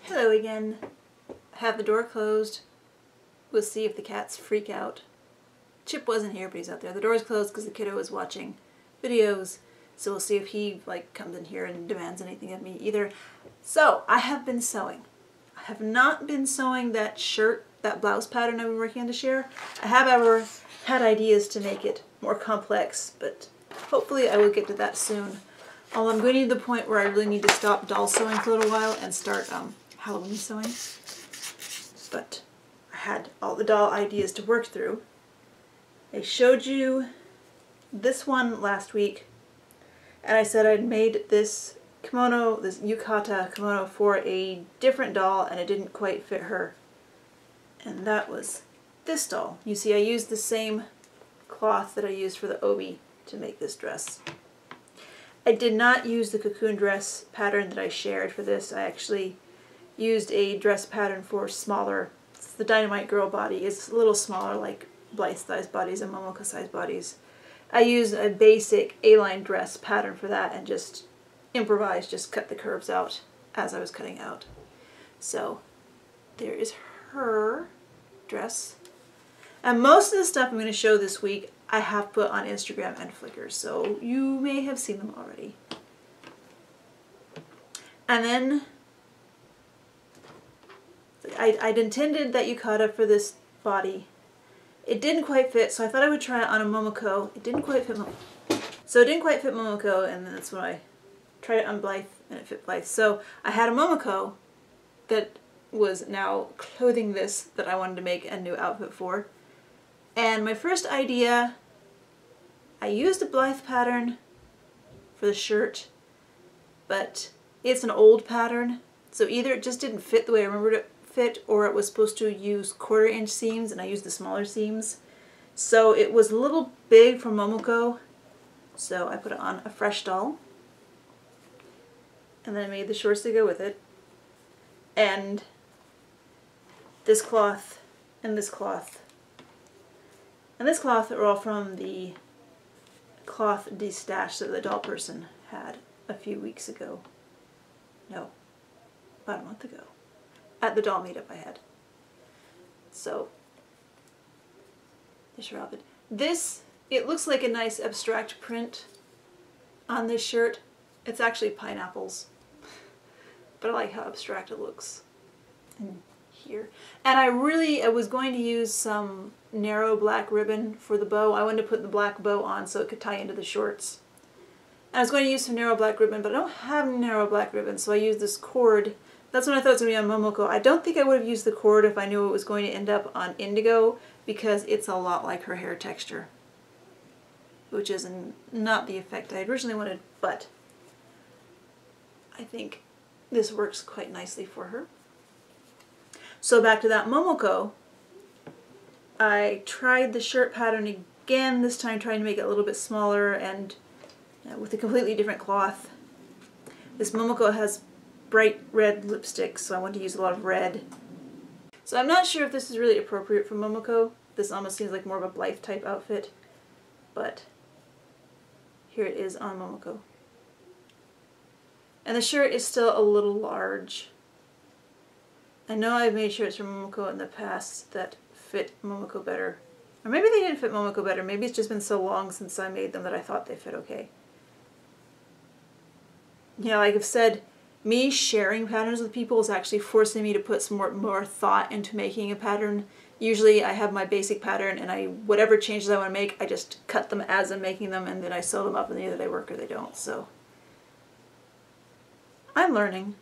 Hello again. Have the door closed. We'll see if the cats freak out. Chip wasn't here, but he's out there. The door's closed because the kiddo is watching videos, so we'll see if he comes in here and demands anything of me either. So I have been sewing. I have not been sewing that shirt, that blouse pattern I've been working on this year. I have ever had ideas to make it more complex, but hopefully I will get to that soon. Although I'm going to the point where I really need to stop doll sewing for a little while and start Halloween sewing. But I had all the doll ideas to work through. I showed you this one last week, and I said I'd made this kimono, this yukata kimono, for a different doll, and it didn't quite fit her. And that was this doll. You see, I used the same cloth that I used for the obi to make this dress. I did not use the cocoon dress pattern that I shared for this. I actually used a dress pattern for smaller. It's the Dynamite Girl body. It's a little smaller, like Blythe-sized bodies and Momoka-sized bodies. I used a basic A-line dress pattern for that and just improvised, just cut the curves out as I was cutting out. So there is her dress. And most of the stuff I'm going to show this week I have put on Instagram and Flickr, so you may have seen them already. And then I'd intended that yukata for this body. It didn't quite fit, so I thought I would try it on a Momoko. It didn't quite fit Momoko, and then that's when I tried it on Blythe, and it fit Blythe. So I had a Momoko that was now clothing this that I wanted to make a new outfit for. And my first idea, I used a Blythe pattern for the shirt, but it's an old pattern, so either it just didn't fit the way I remembered it fit, or it was supposed to use 1/4 inch seams and I used the smaller seams. So it was a little big for Momoko, so I put it on a fresh doll. And then I made the shorts to go with it. And this cloth and this cloth. And this cloth are all from the cloth destash that the doll person had a few weeks ago. No, about a month ago. At the doll meetup I had. So, there's her outfit. This, it looks like a nice abstract print on this shirt. It's actually pineapples. But I like how abstract it looks in here. And I was going to use some narrow black ribbon for the bow. I wanted to put the black bow on so it could tie into the shorts. And I was going to use some narrow black ribbon, but I don't have narrow black ribbon, so I used this cord. That's when I thought it was going to be on Momoko. I don't think I would have used the cord if I knew it was going to end up on Indigo, because it's a lot like her hair texture, which is not the effect I originally wanted, but I think this works quite nicely for her. So back to that Momoko, I tried the shirt pattern again, this time trying to make it a little bit smaller and with a completely different cloth. This Momoko has bright red lipstick, so I want to use a lot of red. So I'm not sure if this is really appropriate for Momoko. This almost seems like more of a Blythe type outfit, but here it is on Momoko. And the shirt is still a little large. I know I've made shirts for Momoko in the past that fit Momoko better. Or maybe they didn't fit Momoko better. Maybe it's just been so long since I made them that I thought they fit okay. You know, like I've said, me sharing patterns with people is actually forcing me to put some more thought into making a pattern. Usually I have my basic pattern and whatever changes I want to make, I just cut them as I'm making them and then I sew them up and either they work or they don't. So I'm learning.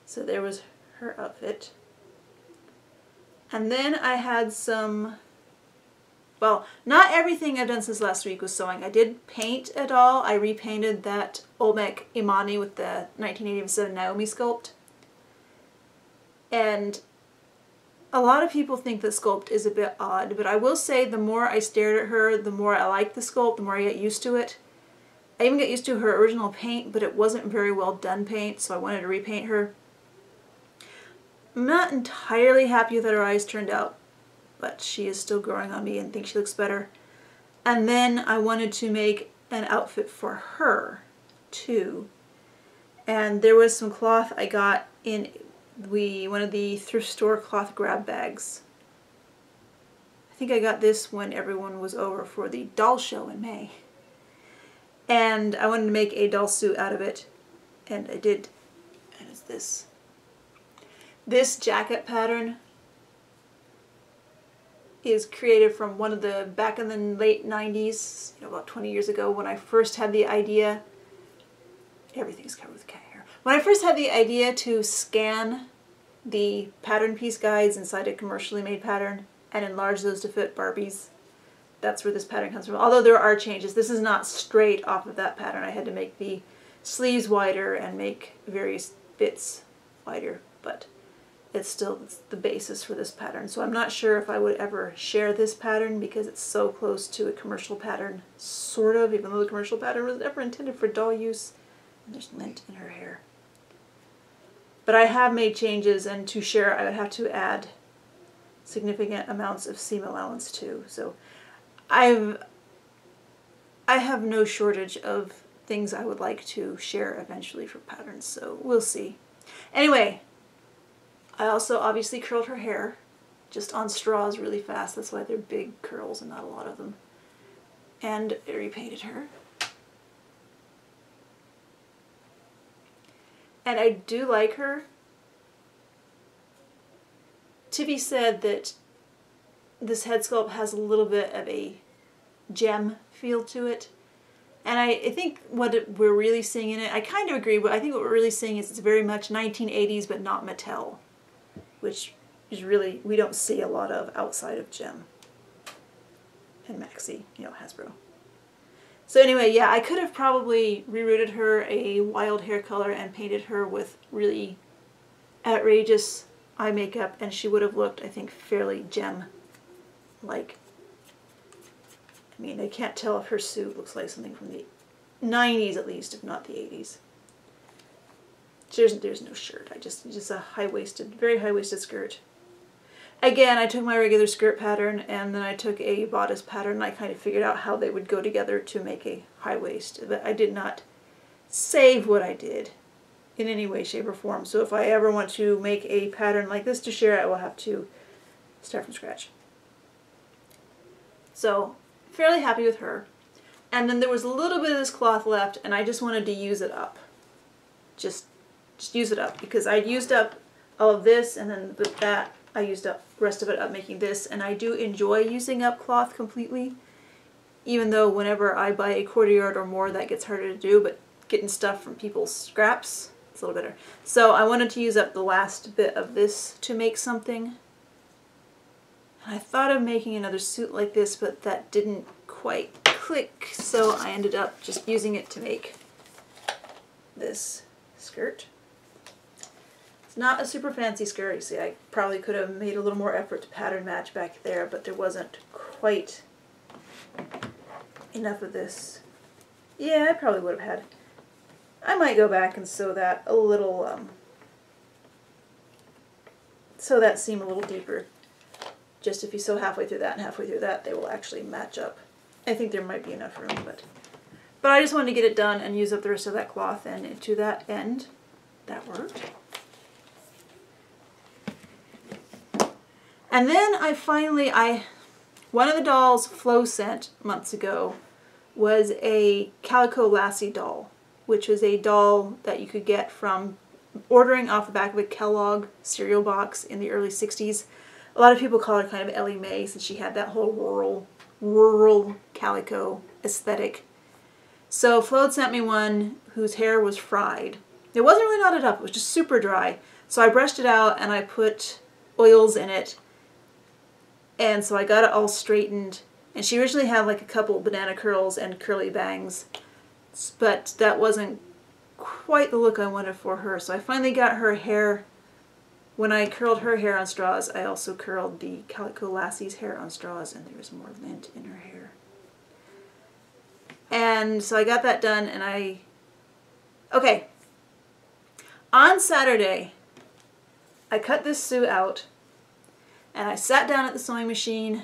So there was her outfit. And then I had some, well, not everything I've done since last week was sewing. I did paint it all. I repainted that Olmec Imani with the 1987 Naomi sculpt. And a lot of people think the sculpt is a bit odd, but I will say the more I stared at her, the more I liked the sculpt, the more I got used to it. I even got used to her original paint, but it wasn't very well done paint, so I wanted to repaint her. I'm not entirely happy with how her eyes turned out, but she is still growing on me and think she looks better. And then I wanted to make an outfit for her, too. And there was some cloth I got in one of the thrift store cloth grab bags. I think I got this when everyone was over for the doll show in May. And I wanted to make a doll suit out of it, and I did. And it's this. This jacket pattern is created from one of the, back in the late 90s, about 20 years ago, when I first had the idea. Everything's covered with cat hair. When I first had the idea to scan the pattern piece guides inside a commercially made pattern and enlarge those to fit Barbies, that's where this pattern comes from. Although there are changes. This is not straight off of that pattern. I had to make the sleeves wider and make various bits wider, but it's still the basis for this pattern. So I'm not sure if I would ever share this pattern because it's so close to a commercial pattern, sort of, even though the commercial pattern was never intended for doll use. And there's lint in her hair. But I have made changes, and to share I would have to add significant amounts of seam allowance too. So I have no shortage of things I would like to share eventually for patterns, so we'll see. Anyway, I also obviously curled her hair, just on straws really fast. That's why they're big curls and not a lot of them. And I repainted her. And I do like her. Tiffy said that this head sculpt has a little bit of a gem feel to it. And I think what we're really seeing in it, I kind of agree, but I think what we're really seeing is it's very much 1980s but not Mattel, which is really, we don't see a lot of outside of Gem and Maxi, Hasbro. So anyway, yeah, I could have probably rerouted her a wild hair color and painted her with really outrageous eye makeup, and she would have looked, I think, fairly Gem-like. I mean, I can't tell if her suit looks like something from the 90s at least, if not the 80s. There's no shirt. Just a high-waisted, very high-waisted skirt. Again, I took my regular skirt pattern and then I took a bodice pattern and I kind of figured out how they would go together to make a high waist. But I did not save what I did in any way, shape, or form. So if I ever want to make a pattern like this to share, I will have to start from scratch. So, fairly happy with her. And then there was a little bit of this cloth left and I just wanted to use it up. Just use it up, because I'd used up all of this, and then with that I used up the rest of it up making this, and I do enjoy using up cloth completely, even though whenever I buy a quarter yard or more that gets harder to do, but getting stuff from people's scraps, it's a little better. So I wanted to use up the last bit of this to make something. I thought of making another suit like this, but that didn't quite click, so I ended up just using it to make this skirt. It's not a super fancy skirt. You see, I probably could have made a little more effort to pattern match back there, but there wasn't quite enough of this. Yeah, I probably would have had. I might go back and sew that a little, sew that seam a little deeper. Just if you sew halfway through that and halfway through that, they will actually match up. I think there might be enough room, but I just wanted to get it done and use up the rest of that cloth, and to that end, that worked. And then one of the dolls Flo sent months ago was a Calico Lassie doll, which was a doll that you could get from ordering off the back of a Kellogg cereal box in the early 60s. A lot of people call her kind of Ellie Mae, since she had that whole rural calico aesthetic. So Flo had sent me one whose hair was fried. It wasn't really knotted up, it was just super dry. So I brushed it out and I put oils in it. And so I got it all straightened. And she originally had like a couple banana curls and curly bangs, but that wasn't quite the look I wanted for her. So I finally got her hair. When I curled her hair on straws, I also curled the Calico Lassie's hair on straws, and there was more lint in her hair. And so I got that done, and okay. On Saturday, I cut this suit out, and I sat down at the sewing machine,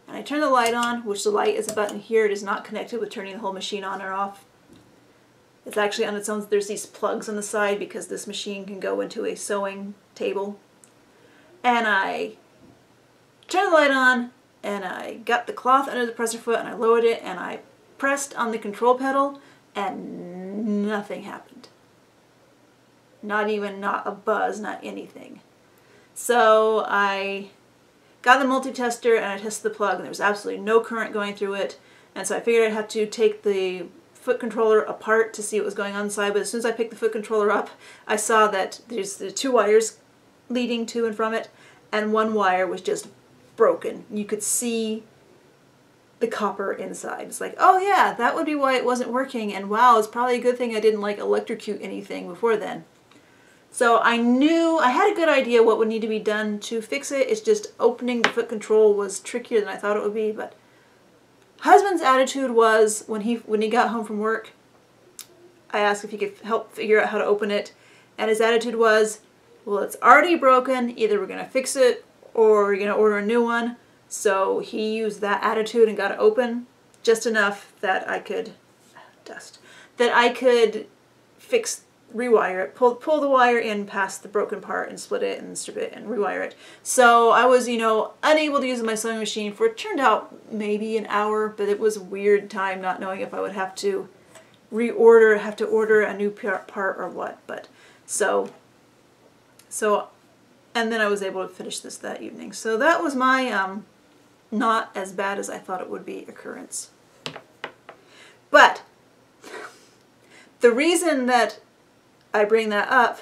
and I turned the light on, which the light is a button here. It is not connected with turning the whole machine on or off. It's actually on its own. There's these plugs on the side because this machine can go into a sewing table. And I turned the light on, and I got the cloth under the presser foot, and I lowered it, and I pressed on the control pedal, and nothing happened. Not a buzz, not anything. So I got the multi-tester and I tested the plug, and there was absolutely no current going through it. And so I figured I'd have to take the foot controller apart to see what was going on inside. But as soon as I picked the foot controller up, I saw that there's the 2 wires leading to and from it, and 1 wire was just broken. You could see the copper inside. It's like, oh yeah, that would be why it wasn't working, and wow, it's probably a good thing I didn't like electrocute anything before then. So I knew, I had a good idea what would need to be done to fix it. It's just opening the foot control was trickier than I thought it would be. But husband's attitude was, when he got home from work, I asked if he could help figure out how to open it, and his attitude was, well, it's already broken, either we're going to fix it or we're going to order a new one. So he used that attitude and got it open just enough that I could fix, rewire it, pull the wire in past the broken part and split it and strip it and rewire it. So I was, unable to use my sewing machine for, it turned out maybe an hour, but it was a weird time not knowing if I would have to order a new part or what. But so, and then I was able to finish this that evening. So that was my, not as bad as I thought it would be occurrence. But the reason that I bring that up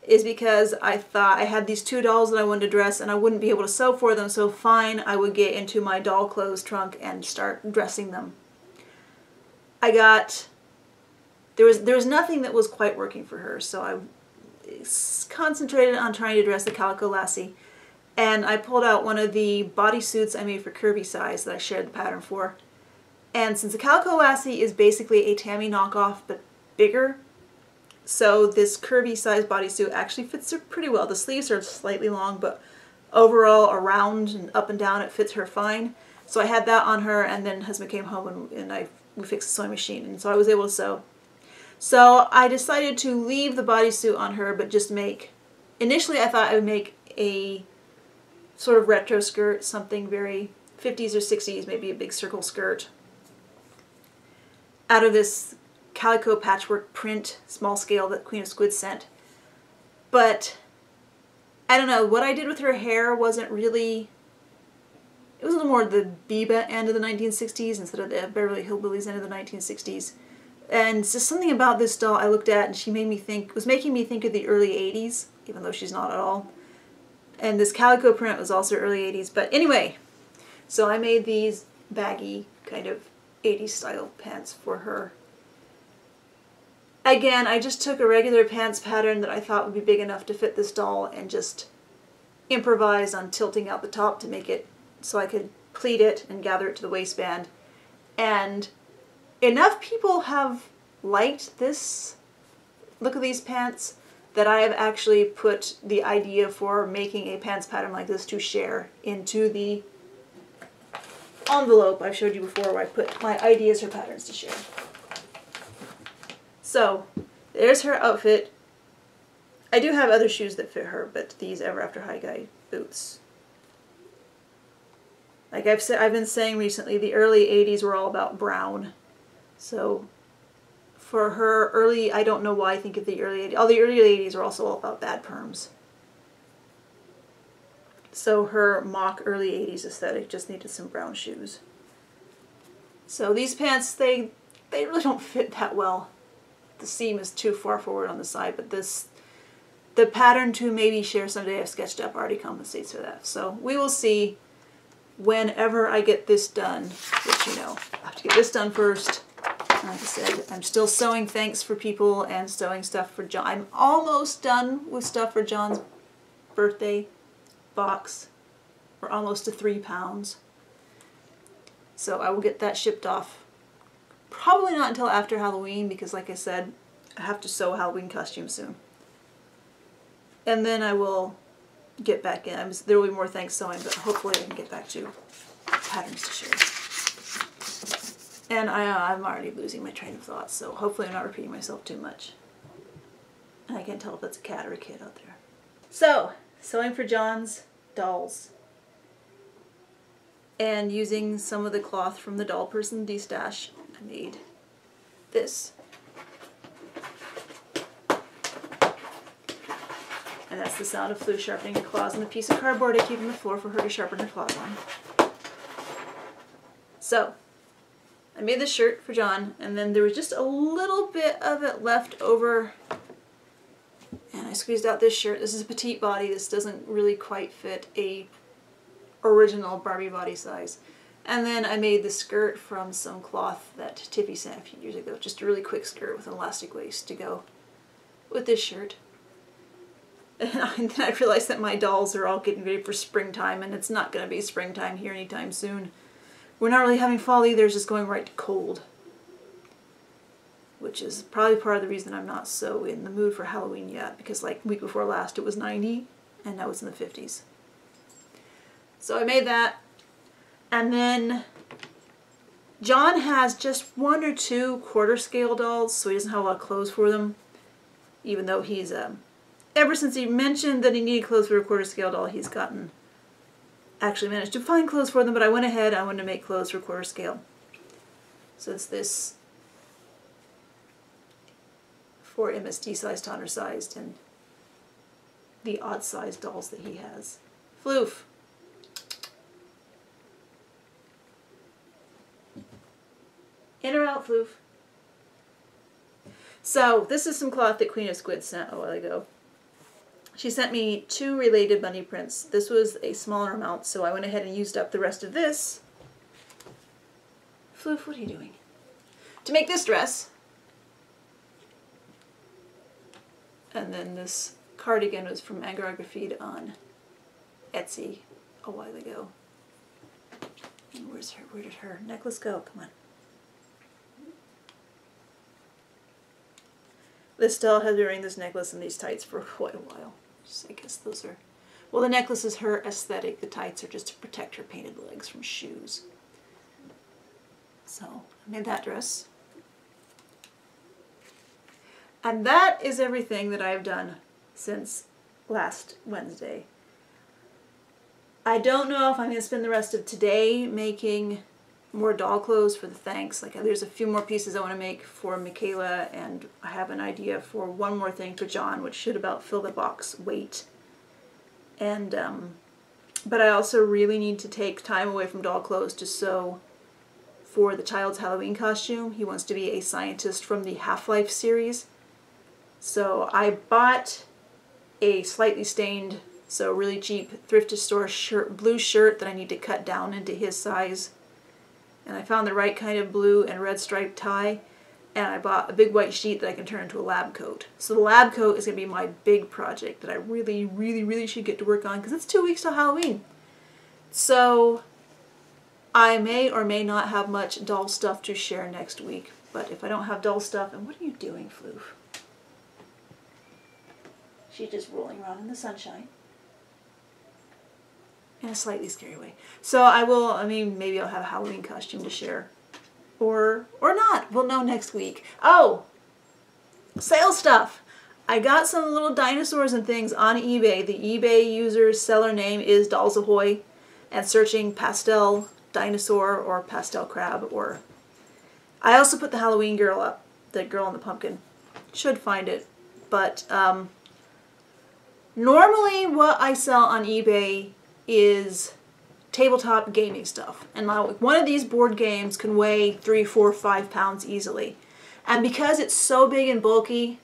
is because I thought I had these 2 dolls that I wanted to dress and I wouldn't be able to sew for them, so fine, I would get into my doll clothes trunk and start dressing them. There was nothing that was quite working for her, so I concentrated on trying to dress the Calico Lassie, and I pulled out one of the bodysuits I made for Curvy Size that I shared the pattern for. And since the Calico Lassie is basically a Tammy knockoff but bigger, so this Curvy Size bodysuit actually fits her pretty well. The sleeves are slightly long, but overall around and up and down it fits her fine. So I had that on her, and then husband came home and we fixed the sewing machine, and so I was able to sew. So I decided to leave the bodysuit on her, but just initially I thought I would make a sort of retro skirt, something very 50s or 60s, maybe a big circle skirt, out of this calico patchwork print, small scale, that Queen of Squid sent. But I don't know, what I did with her hair wasn't really, it was a little more the Biba end of the 1960s instead of the Beverly Hillbillies end of the 1960s. And it's just something about this doll I looked at and she was making me think of the early 80s, even though she's not at all. And this calico print was also early 80s. But anyway, so I made these baggy kind of 80s style pants for her. Again, I just took a regular pants pattern that I thought would be big enough to fit this doll and just improvised on tilting out the top to make it so I could pleat it and gather it to the waistband. And enough people have liked this look of these pants that I have actually put the idea for making a pants pattern like this to share into the envelope I've showed you before, where I put my ideas or patterns to share. So there's her outfit. I do have other shoes that fit her, but these Ever After High Guy boots. Like I've been saying recently, the early 80s were all about brown. So for her early, I don't know why I think of the early 80s. All the early 80s are also all about bad perms. So her mock early 80s aesthetic just needed some brown shoes. So these pants, they really don't fit that well. The seam is too far forward on the side, but the pattern to maybe share someday I've sketched up already compensates for that. So we will see whenever I get this done, which I have to get this done first. Like I said, I'm still sewing thanks for people and sewing stuff for John. I'm almost done with stuff for John's birthday box. We're almost to 3 pounds. So I will get that shipped off. Probably not until after Halloween because, like I said, I have to sew a Halloween costume soon. And then I will get back in. There will be more thanks sewing, but hopefully I can get back to patterns to share. And I'm already losing my train of thought, so hopefully I'm not repeating myself too much. And I can't tell if that's a cat or a kid out there. So, sewing for John's dolls. And using some of the cloth from the Doll Person D-Stash, I made this. And that's the sound of Flu sharpening her claws on the piece of cardboard I keep on the floor for her to sharpen her claws on. So, I made this shirt for John, and then there was just a little bit of it left over. And I squeezed out this shirt. This is a petite body. This doesn't really quite fit a original Barbie body size. And then I made the skirt from some cloth that Tiffy sent a few years ago. Just a really quick skirt with an elastic waist to go with this shirt. And then I realized that my dolls are all getting ready for springtime, and it's not going to be springtime here anytime soon. We're not really having fall either, it's just going right to cold. Which is probably part of the reason I'm not so in the mood for Halloween yet, because like week before last it was 90, and now it's in the 50s. So I made that, and then John has just 1 or 2 quarter scale dolls, so he doesn't have a lot of clothes for them, even though he's ever since he mentioned that he needed clothes for a quarter scale doll, he's actually managed to find clothes for them, but I went ahead, I wanted to make clothes for quarter scale. So it's this 4 MST sized, Tonner sized, and the odd sized dolls that he has. Floof. In or out, Floof. So this is some cloth that Queen of Squid sent a while ago. She sent me 2 related bunny prints. This was a smaller amount, so I went ahead and used up the rest of this. Floof, what are you doing? To make this dress. And then this cardigan was from Angarographied on Etsy a while ago. And where did her necklace go? Come on. This doll has been wearing this necklace and these tights for quite a while. Just, I guess those are... Well, the necklace is her aesthetic. The tights are just to protect her painted legs from shoes. So, I made that dress. And that is everything that I've done since last Wednesday. I don't know if I'm going to spend the rest of today making more doll clothes for the thanks. Like, there's a few more pieces I want to make for Michaela, and I have an idea for one more thing for John, which should about fill the box weight. And but I also really need to take time away from doll clothes to sew for the child's Halloween costume. He wants to be a scientist from the Half-Life series. So I bought a slightly stained, so really cheap thrift store blue shirt that I need to cut down into his size. And I found the right kind of blue and red striped tie, and I bought a big white sheet that I can turn into a lab coat. So the lab coat is going to be my big project that I really, really, really should get to work on, because it's 2 weeks till Halloween. So I may or may not have much doll stuff to share next week, but if I don't have doll stuff, and what are you doing, Floof? She's just rolling around in the sunshine. In a slightly scary way. So I mean, maybe I'll have a Halloween costume to share. Or not. We'll know next week. Oh! Sale stuff! I got some little dinosaurs and things on eBay. The eBay user's seller name is Dolls Ahoy. And searching pastel dinosaur or pastel crab, or... I also put the Halloween girl up. The girl in the pumpkin. Should find it. But, normally what I sell on eBay is tabletop gaming stuff. And one of these board games can weigh 3, 4, 5 pounds easily. And because it's so big and bulky,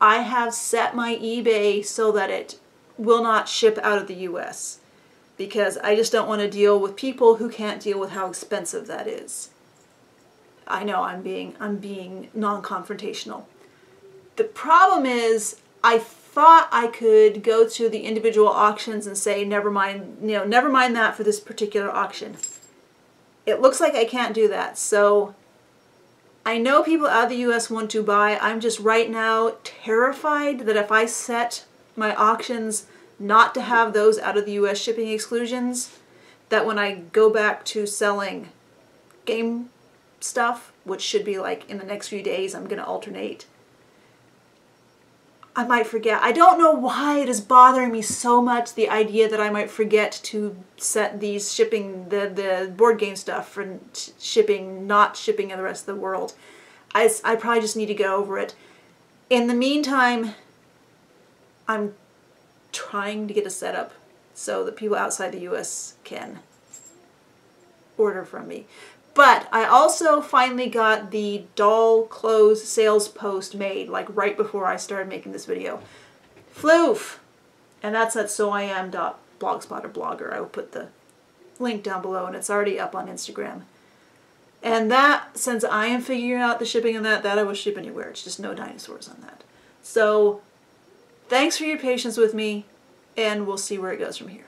I have set my eBay so that it will not ship out of the US. Because I just don't want to deal with people who can't deal with how expensive that is. I know I'm being non-confrontational. The problem is, I thought I could go to the individual auctions and say, never mind, never mind that for this particular auction. It looks like I can't do that. So I know people out of the US want to buy. I'm just right now terrified that if I set my auctions not to have those out of the US shipping exclusions, that when I go back to selling game stuff, which should be like in the next few days. I'm going to alternate. I might forget. I don't know why it is bothering me so much, the idea that I might forget to set these shipping, the board game stuff for shipping, not shipping in the rest of the world. I probably just need to get over it. In the meantime, I'm trying to get a setup so that people outside the US can order from me. But I also finally got the doll clothes sales post made, like right before I started making this video. Floof! And that's at soiam.blogspot or blogger. I will put the link down below, and it's already up on Instagram. And that, since I am figuring out the shipping on that I will ship anywhere. It's just no dinosaurs on that. So, thanks for your patience with me, and we'll see where it goes from here.